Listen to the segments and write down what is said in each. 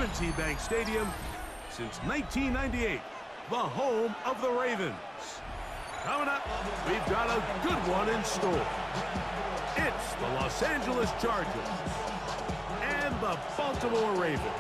M&T Bank Stadium since 1998, the home of the Ravens. Coming up, we've got a good one in store. It's the Los Angeles Chargers and the Baltimore Ravens.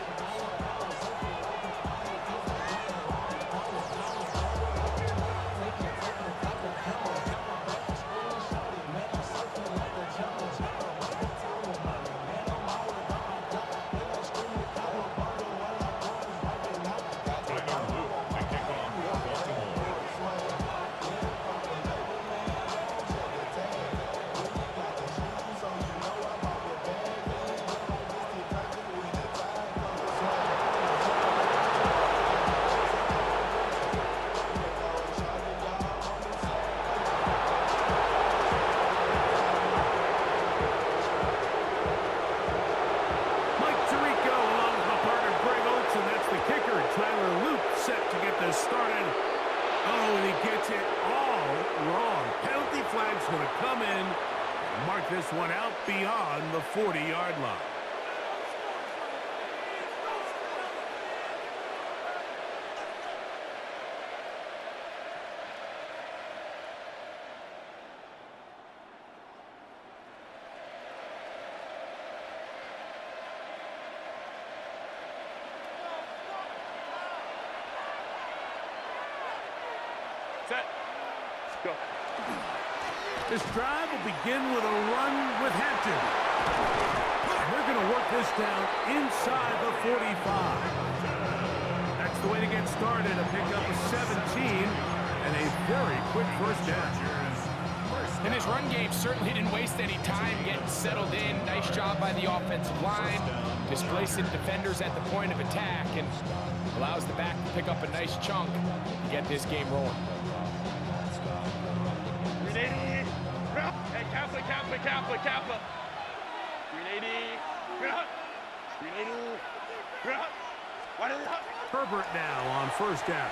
Started. Oh, and he gets it all wrong. Penalty flag's going to come in and mark this one out beyond the 40-yard line. Set. Let's go. This drive will begin with a run with Hampton. And they're going to work this down inside the 45. That's the way to get started. A pickup of 17 and a very quick first down. And his run game certainly didn't waste any time getting settled in. Nice job by the offensive line, displacing defenders at the point of attack, and allows the back to pick up a nice chunk to get this game rolling. Hey, Kappa. 380. Herbert now on first down.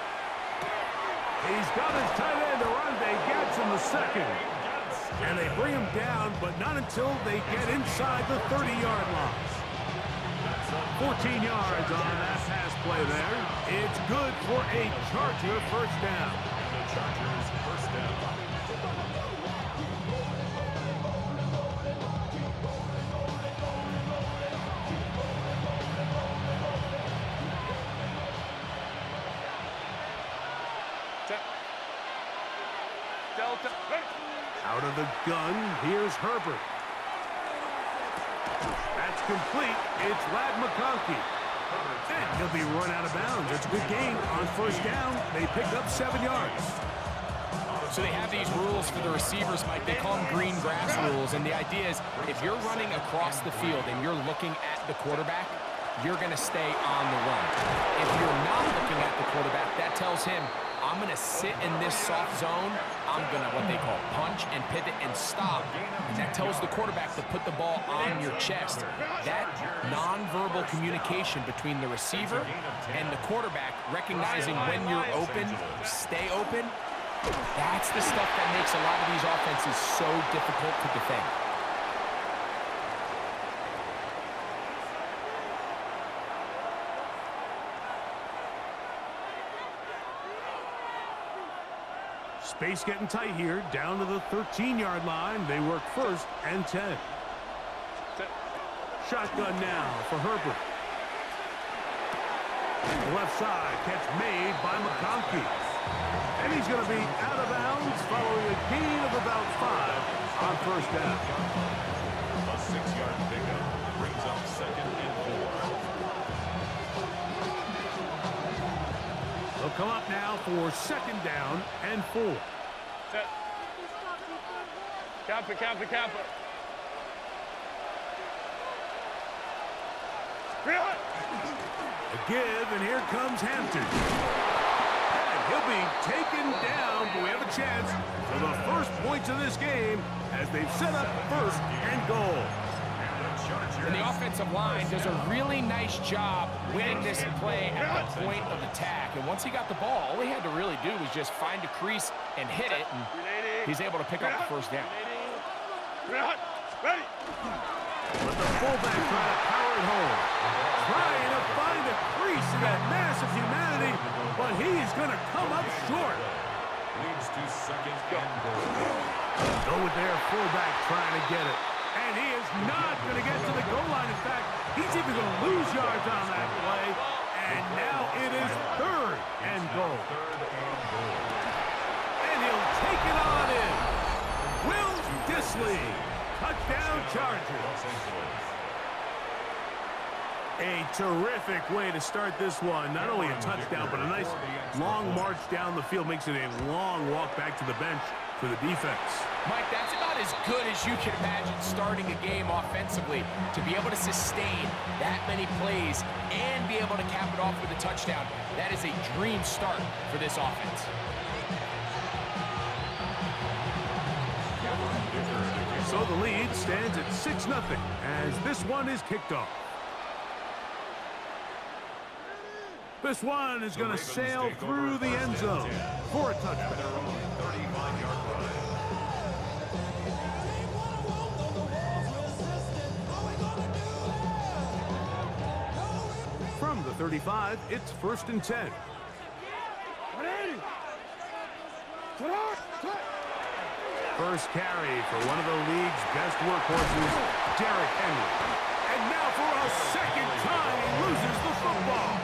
He's got his tight end Arande gets in the second. And they bring him down, but not until they get inside the 30-yard line. 14 yards on that pass play there. It's good for a Charger first down. The Chargers first down. Delta. Out of the gun, here's Herbert. That's complete. It's Ladd McConkey. And he'll be run out of bounds. It's a good gain on first down. They picked up 7 yards. So they have these rules for the receivers, Mike. They call them green grass rules. And the idea is if you're running across the field and you're looking at the quarterback, you're going to stay on the run. If you're not looking at the quarterback, that tells him, I'm going to sit in this soft zone. I'm going to, what they call, punch and pivot and stop. And that tells the quarterback to put the ball on your chest. That nonverbal communication between the receiver and the quarterback, recognizing when you're open, stay open, that's the stuff that makes a lot of these offenses so difficult to defend. Space getting tight here, down to the 13-yard line. They work first and 10. Shotgun now for Herbert. Left side, catch made by McConkey. And he's going to be out of bounds following a gain of about 5 on first down. A 6-yard pickup brings up 2nd and 4. They'll come up now for 2nd down and 4. Set. Kappa. A give, and here comes Hampton. And he'll be taken down, but we have a chance for the first points of this game as they've set up 1st and goal. And the offensive line does a really nice job winning this play at the point of attack. And once he got the ball, all he had to really do was just find a crease and hit it, and he's able to pick up the first down. Ready. But the fullback trying to power it home. Trying to find a that massive humanity, but he is going to come up short. Leads to second and goal. Go with their fullback trying to get it. And he is not going to get to the goal line. In fact, he's even going to lose yards on that play. And now it is third and goal. And he'll take it on in. Will Disley. Touchdown Chargers. A terrific way to start this one. Not only a touchdown, but a nice long march down the field. Makes it a long walk back to the bench for the defense. Mike, that's about as good as you can imagine starting a game offensively. To be able to sustain that many plays and be able to cap it off with a touchdown, that is a dream start for this offense. So the lead stands at 6-0 as this one is kicked off. This one is going to sail through the end zone for a touchdown. From the 35, it's 1st and 10. First carry for one of the league's best workhorses, Derrick Henry. And now for a second time, he loses the football.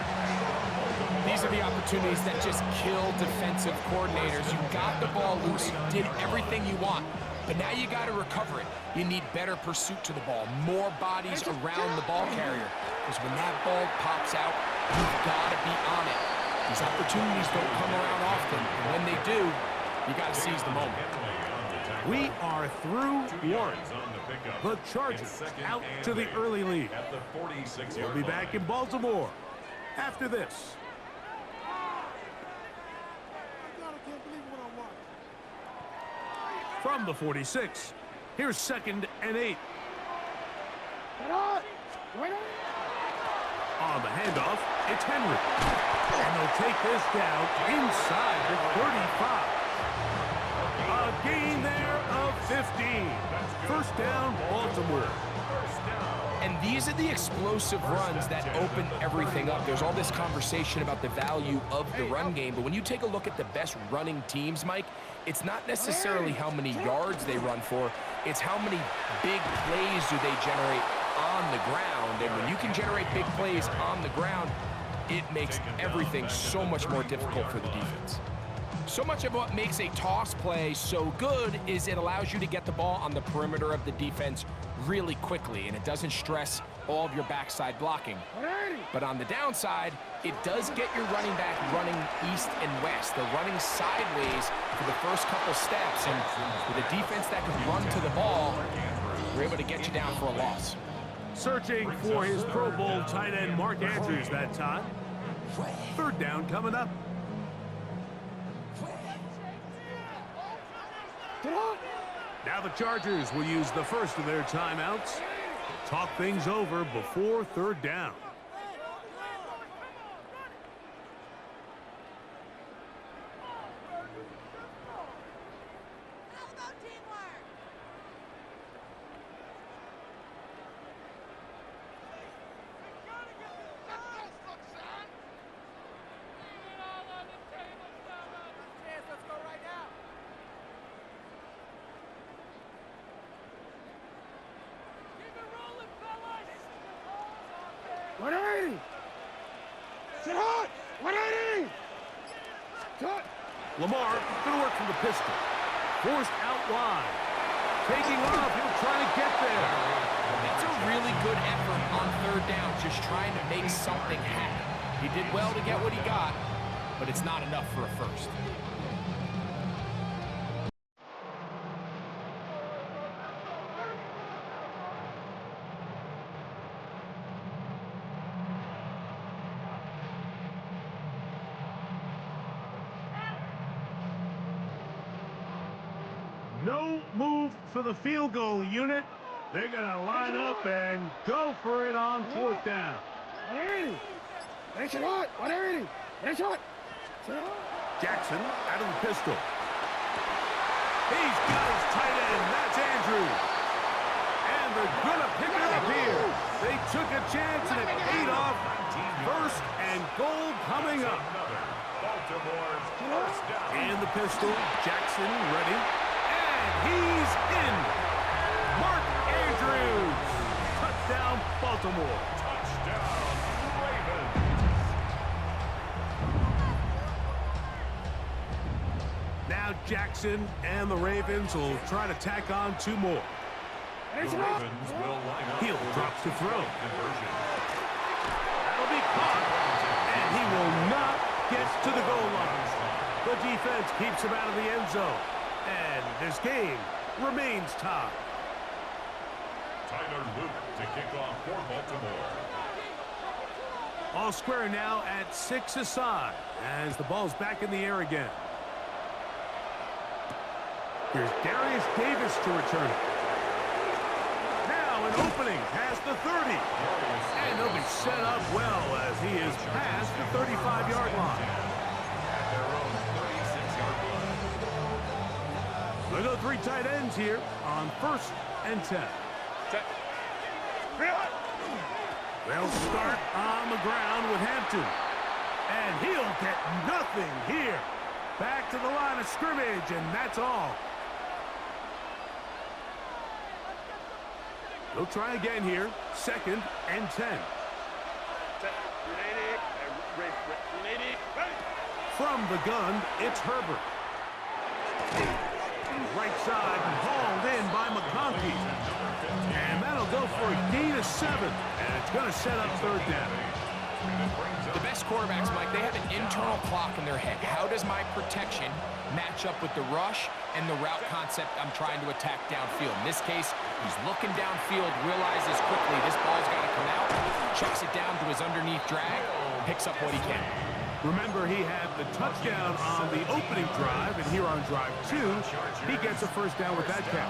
These are the opportunities that just kill defensive coordinators. You got the ball loose, you did everything you want, but now you got to recover it. You need better pursuit to the ball, more bodies around the ball carrier. Because when that ball pops out, you've got to be on it. These opportunities don't come around often, and when they do, you got to seize the moment. We are through one. The Chargers out to the early lead. We'll be back in Baltimore after this. From the 46, here's 2nd and 8. On the handoff, it's Henry. And they'll take this down inside the 35. A gain there of 15. First down, Baltimore. And these are the explosive runs that open everything up. There's all this conversation about the value of the run game, but when you take a look at the best running teams, Mike, it's not necessarily how many yards they run for, it's how many big plays do they generate on the ground. And when you can generate big plays on the ground, it makes everything so much more difficult for the defense. So much of what makes a toss play so good is it allows you to get the ball on the perimeter of the defense really quickly, and it doesn't stress all of your backside blocking. But on the downside, it does get your running back running east and west. They're running sideways for the first couple steps, and with a defense that can run to the ball, we're able to get you down for a loss. Searching for his Pro Bowl tight end Mark Andrews that time. Third down coming up. Now the Chargers will use the first of their timeouts to talk things over before third down. Lamar going to work from the pistol. Forced out wide. Taking off, he'll try to get there. That's a really good effort on third down, just trying to make something happen. He did well to get what he got, but it's not enough for a first. No move for the field goal unit. They're going to line up and go for it on fourth down. Jackson out of the pistol. He's got his tight end. That's Andrews. And they're going to pick it up here. They took a chance and it paid off. First And goal coming up. Baltimore first down. And the pistol, Jackson ready. And he's in. Mark Andrews. Touchdown, Baltimore. Touchdown, Ravens. Now Jackson and the Ravens will try to tack on 2 more. The Ravens will line up. Heel drops to throw. Conversion. That'll be caught. And he will not get to the goal line. The defense keeps him out of the end zone. And this game remains tied. Tyler Luke to kick off for Baltimore. All square now at 6 aside as the ball's back in the air again. Here's Darius Davis to return it. Now an opening past the 30. And he'll be set up well as he is past the 35-yard line. At their own 36-yard line. We'll go 3 tight ends here on 1st and 10. Set. They'll start on the ground with Hampton. And he'll get nothing here. Back to the line of scrimmage, and that's all. They'll try again here. 2nd and 10. Set. 380. From the gun, it's Herbert. Right side, hauled in by McConkey. And that'll go for a gain of 7. And it's going to set up 3rd down. The best quarterbacks, Mike, they have an internal clock in their head. How does my protection match up with the rush and the route concept I'm trying to attack downfield? In this case, he's looking downfield, realizes quickly this ball's got to come out, checks it down to his underneath drag, picks up what he can. Remember, he had the touchdown on the opening drive, and here on drive 2, he gets a 1st down with that catch.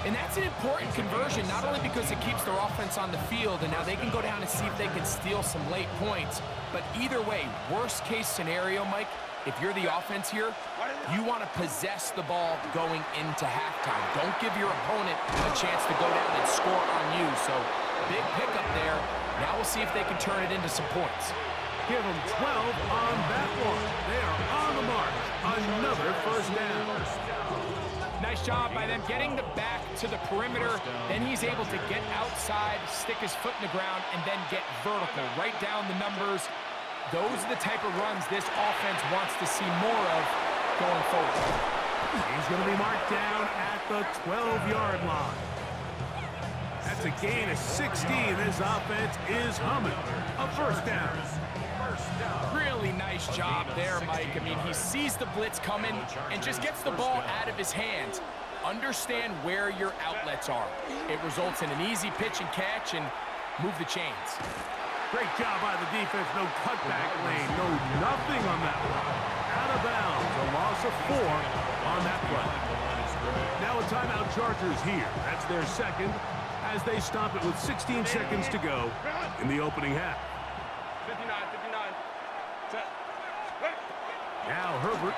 And that's an important conversion, not only because it keeps their offense on the field, and now they can go down and see if they can steal some late points. But either way, worst case scenario, Mike, if you're the offense here, you want to possess the ball going into halftime. Don't give your opponent a chance to go down and score on you. So big pickup there. Now we'll see if they can turn it into some points. Give them 12 on that one. They are on the mark. Another 1st down. Nice job by them getting the back to the perimeter. Then he's able to get outside, stick his foot in the ground, and then get vertical. Right down the numbers. Those are the type of runs this offense wants to see more of going forward. He's going to be marked down at the 12-yard line. That's a gain of 16. This offense is humming. A 1st down. Really nice job there, Mike. I mean, he sees the blitz coming and just gets the ball out of his hands. Understand where your outlets are. It results in an easy pitch and catch and move the chains. Great job by the defense. No cutback lane. No nothing on that one. Out of bounds. A loss of 4 on that play. Now a timeout Chargers here. That's their 2nd as they stop it with 16 seconds to go in the opening half. 59. Set. Now Herbert.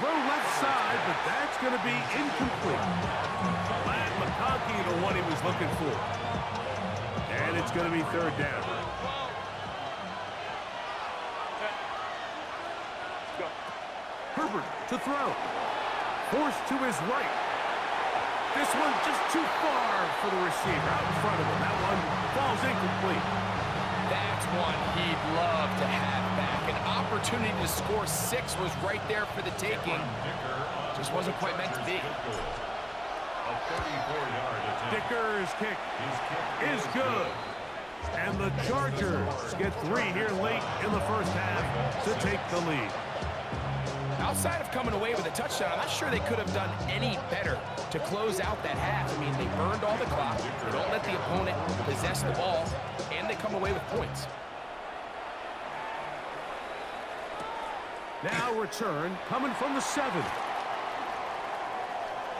Throw left side, but that's going to be incomplete. Glad McConkey, the one he was looking for. And it's going to be 3rd down. Go. Herbert to throw. Forced to his right. This one just too far for the receiver out in front of him. That one falls incomplete. That's one he'd love to have back. An opportunity to score 6 was right there for the taking. Just wasn't quite meant to be. A 34-yard attempt. Dicker's kick is good. And the Chargers get 3 here late in the 1st half to take the lead. Outside of coming away with a touchdown, I'm not sure they could have done any better to close out that half. I mean, they burned all the clock. They don't let the opponent possess the ball, and they come away with points. Now return coming from the 7.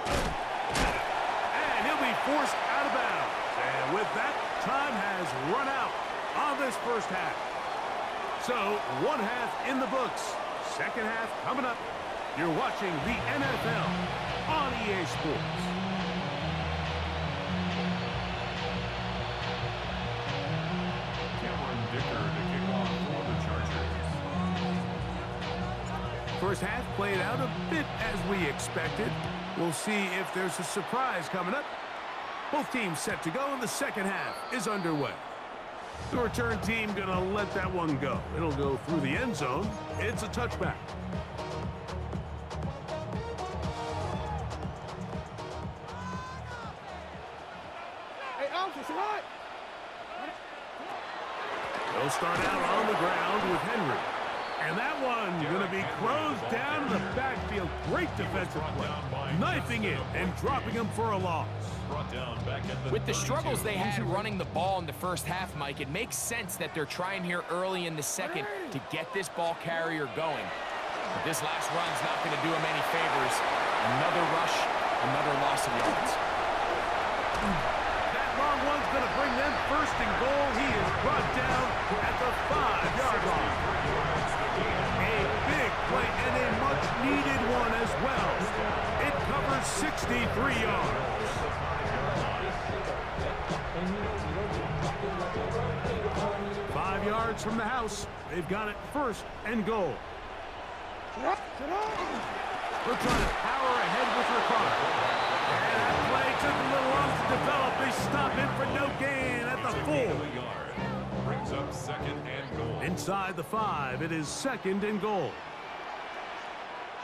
And he'll be forced out of bounds. And with that, time has run out on this 1st half. So 1 half in the books. 2nd half coming up. You're watching the NFL on EA Sports. First half played out a bit as we expected. We'll see if there's a surprise coming up. Both teams set to go, and the second half is underway. The return team going to let that one go. It'll go through the end zone. It's a touchback. They'll start out on the ground with Henry. And that one going to be closed down in the backfield. Great defensive play. Knifing it and dropping him for a loss. With the struggles they had running the ball in the first half, Mike, it makes sense that they're trying here early in the second to get this ball carrier going. But this last run's not going to do him any favors. Another rush, another loss of yards. That long one's going to bring them first and goal. He is brought down at the 5-yard line. A big play and a much-needed one as well. It covers 63 yards. 5 yards from the house. They've got it first and goal. They're trying to power ahead with Ricardo. And that play took a little long to develop. They stop him for no gain at the 4. Brings up second and goal. Inside the 5, it is second and goal.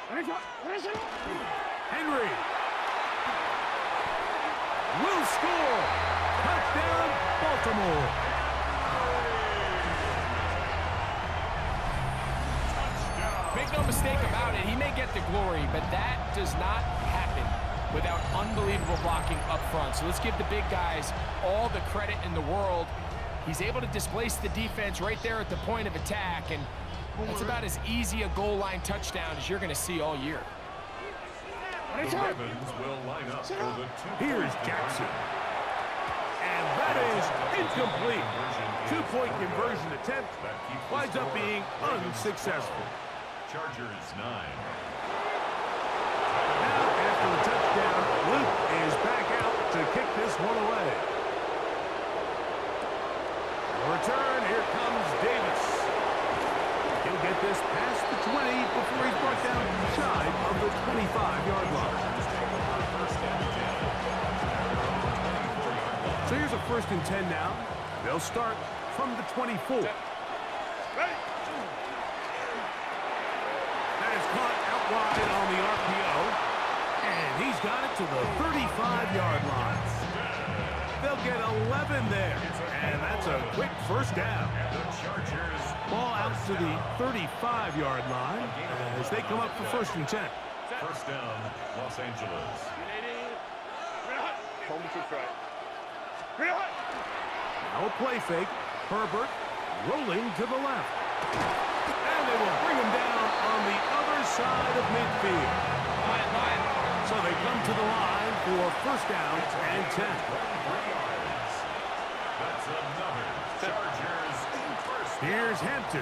Henry will score. Touchdown, Baltimore. Make no mistake about it, he may get the glory, but that does not happen without unbelievable blocking up front. So let's give the big guys all the credit in the world. He's able to displace the defense right there at the point of attack, and that's about as easy a goal line touchdown as you're going to see all year. The Ravens will line up for the Here's Jackson. And that is incomplete. 2-point conversion attempt winds up being unsuccessful. Chargers 9. Now, after the touchdown, Luke is back out to kick this one away. Return, here comes Davis. He'll get this past the 20 before he's brought down shy of the 25-yard line. So here's a 1st and 10 now. They'll start from the 24. That is caught out wide on the RPO. And he's got it to the 35-yard line. They'll get 11 there. And that's a quick first down. Ball out to the 35-yard line as they come up for 1st and 10. First down, Los Angeles. Home to try. Now a play fake. Herbert rolling to the left. And they will bring him down on the other side of midfield. So they come to the line for 1st down and 10. That's another Chargers first. Here's Hampton.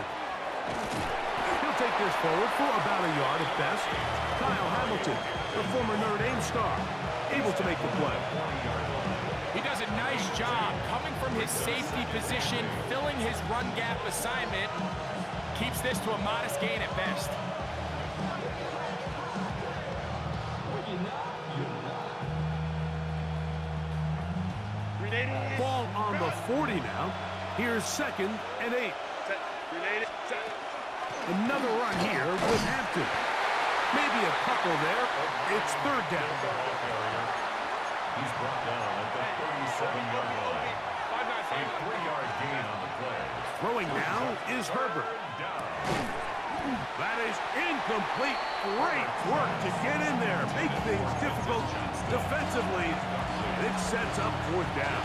He'll take this forward for about a yard at best. Kyle Hamilton, the former Notre Dame star, able to make the play. He does a nice job coming from his safety position, filling his run gap assignment. Keeps this to a modest gain at best. Ball on the 40 now. Here's 2nd and 8. Another run here with Hampton. Maybe a couple there. It's 3rd down. He's brought down at the 37-yard line. A 3-yard gain on the play. Throwing now is Herbert. That is incomplete. Great work to get in there. Make things difficult defensively. It sets up 4th down.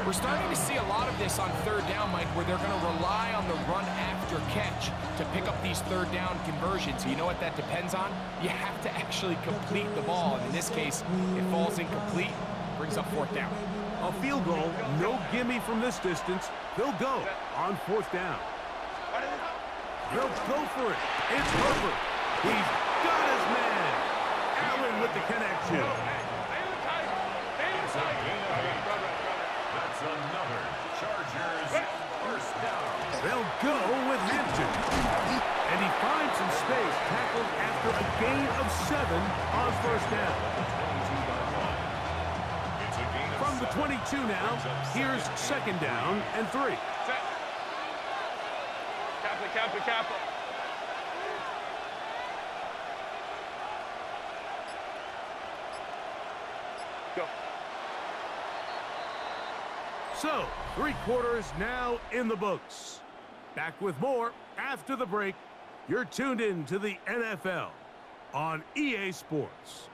We're starting to see a lot of this on 3rd down, Mike, where they're going to rely on the run after catch to pick up these 3rd down conversions. You know what that depends on? You have to actually complete the ball. And in this case, it falls incomplete, brings up 4th down. A field goal, no gimme from this distance. They'll go on 4th down. They'll go for it. It's Herbert. He's got his man. Allen with the connection. That's another Chargers first down. They'll go with Hampton. And he finds some space. gain of 7 on first down. It's a gain of From the 7. 22 now, here's second down and 3. Set. Kappa. Go. So, 3 quarters now in the books. Back with more after the break. You're tuned in to the NFL on EA Sports.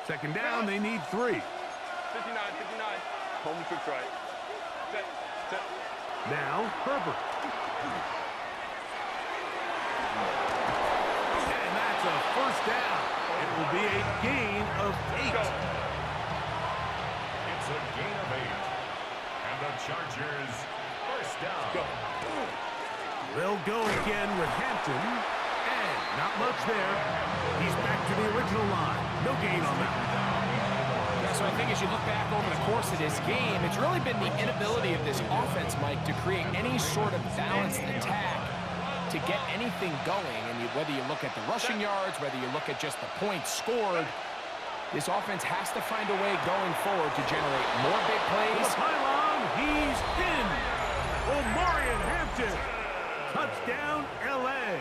Second down, they need 3. 59. Home to try. Set. Now, Herbert. And that's a first down. It will be a gain of 8. It's a gain of 8. And the Chargers, first down. Go. They'll go again with Hampton. And not much there. He's back to the original line. No gain on that. Yeah, so I think as you look back over the course of this game, it's really been the inability of this offense, Mike, to create any sort of balanced attack to get anything going. And whether you look at the rushing yards, whether you look at just the points scored, this offense has to find a way going forward to generate more big plays. Pylon, he's in. Omarion Hampton. Touchdown, L.A.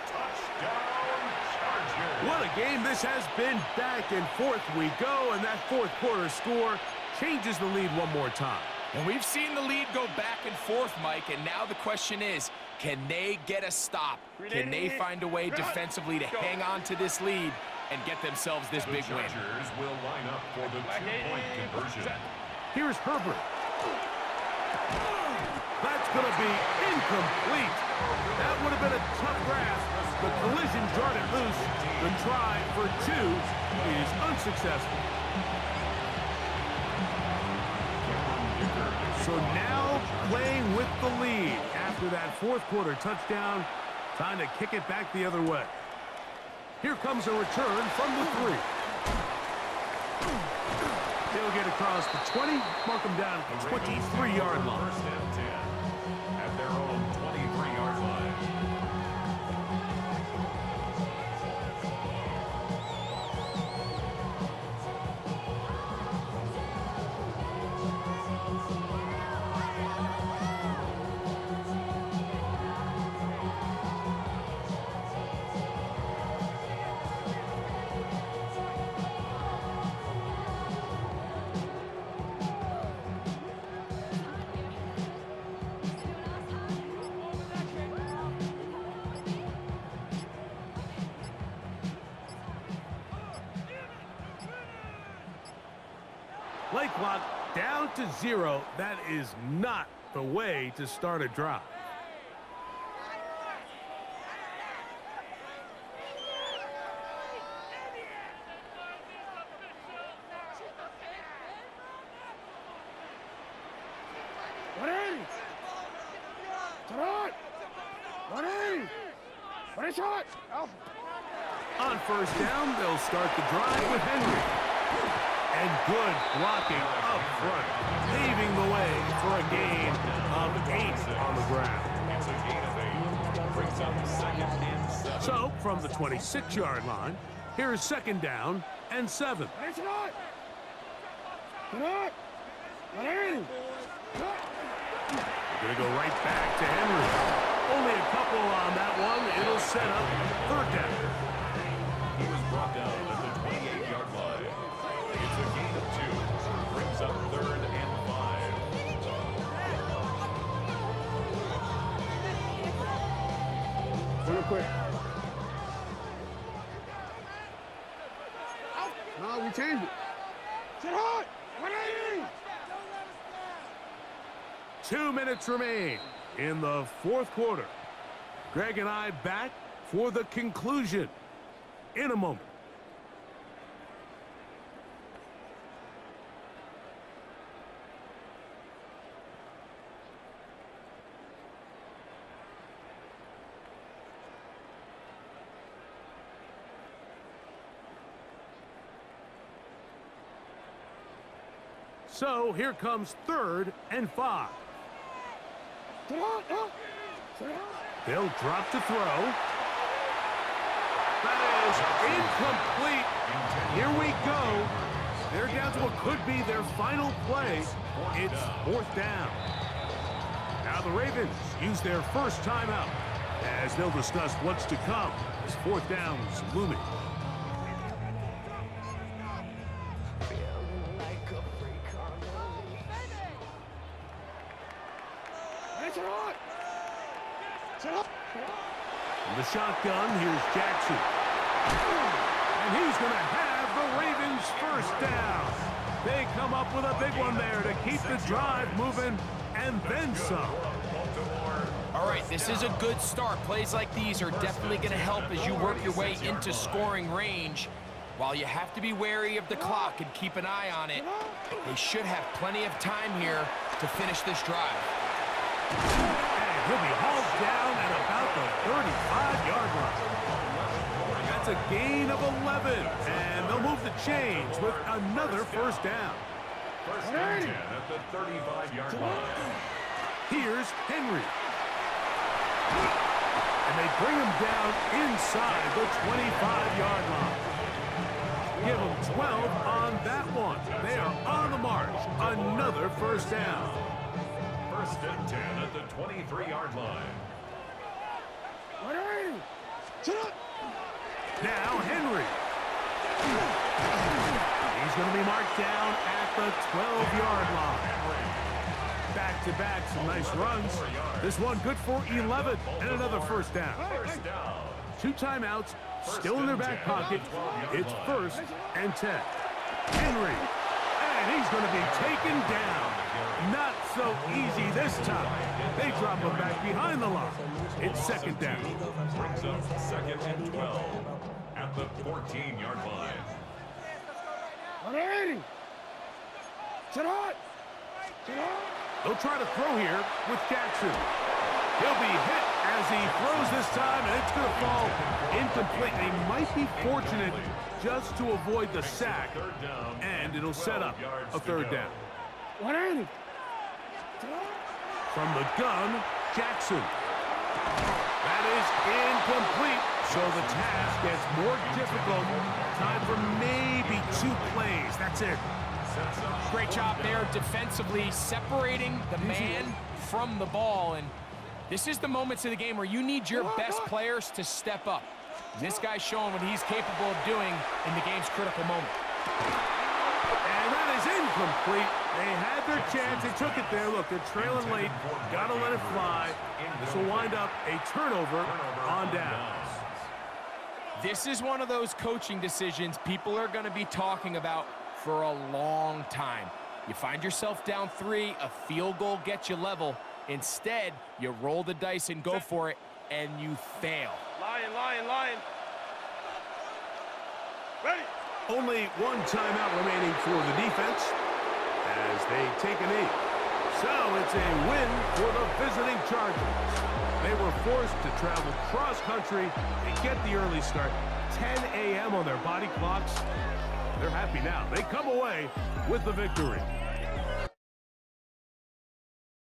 Touchdown, Chargers. What a game this has been. Back and forth we go, and that fourth quarter score changes the lead one more time. And we've seen the lead go back and forth, Mike, and now the question is, can they get a stop? Can they find a way defensively to hang on to this lead and get themselves this big win? The Chargers will line up for the two-point conversion. Here's Herbert. That's going to be incomplete. That would have been a tough grasp. The collision jarred it loose. The try for 2 is unsuccessful. So now playing with the lead after that fourth quarter touchdown. Time to kick it back the other way. Here comes a return from the 3. They'll get across the 20, mark them down at the 23-yard line. First and 10 at their own 23-yard line. Play clock down to 0. That is not the way to start a drive. On first down, they'll start the drive with Henry. And good blocking up front, paving the way for a gain of 8 on the ground. It's a gain of 8. Brings up second and 7. So, from the 26-yard line, here is second down and 7. They're going to go right back to Henry. Only a couple on that one. It'll set up third down. He was brought down at the 28-yard line. It's a gain of 2. Brings up third and 5. Real quick. No, we changed it. Sit hard. 2 minutes remain in the fourth quarter. Greg and I back for the conclusion in a moment. So here comes third and 5. They'll drop to throw. That is incomplete. Here we go. They're down to what could be their final play. It's 4th down. Now the Ravens use their first timeout as they'll discuss what's to come as 4th down's looming. In the shotgun, here's Jackson. And he's going to have the Ravens first down. They come up with a big one there to keep the drive moving and then some. All right, this is a good start. Plays like these are definitely going to help as you work your way into scoring range. While you have to be wary of the clock and keep an eye on it, they should have plenty of time here to finish this drive. And he'll be hauled down at about the 35-yard line. That's a gain of 11, and they'll move the chains with another first down. First and 10 at the 35-yard line. Here's Henry. And they bring him down inside the 25-yard line. Give them 12 on that one. They are on the march. Another first down. First and 10 at the 23-yard line. Now Henry. He's going to be marked down at the 12-yard line. Back-to-back, some nice runs. This one good for 11 and another first down. First down. 2 timeouts still in their back pocket. It's 1st and 10. Henry. And he's going to be taken down. Not so easy this time. They drop him back behind the line. It's 2nd down. Brings up 2nd and 12 at the 14-yard line. They'll try to throw here with Jackson. He'll be hit as he throws this time, and it's going to fall incomplete. They might be fortunate just to avoid the sack, and it'll set up a 3rd down. From the gun, Jackson. That is incomplete, so the task gets more difficult. Time for maybe 2 plays. That's it. Great job there defensively, separating the man from the ball. And this is the moments of the game where you need your best players to step up. This guy's showing what he's capable of doing in the game's critical moment. And that is incomplete. They had their chance. They took it there. Look, they're trailing late. Got to let it fly. This will wind up a turnover on downs. This is one of those coaching decisions people are going to be talking about for a long time. You find yourself down 3, a field goal gets you level. Instead, you roll the dice and go for it, and you fail. Lion. Ready. Only 1 timeout remaining for the defense as they take a knee. So it's a win for the visiting Chargers. They were forced to travel cross-country and get the early start. 10 a.m. on their body clocks. They're happy now. They come away with the victory.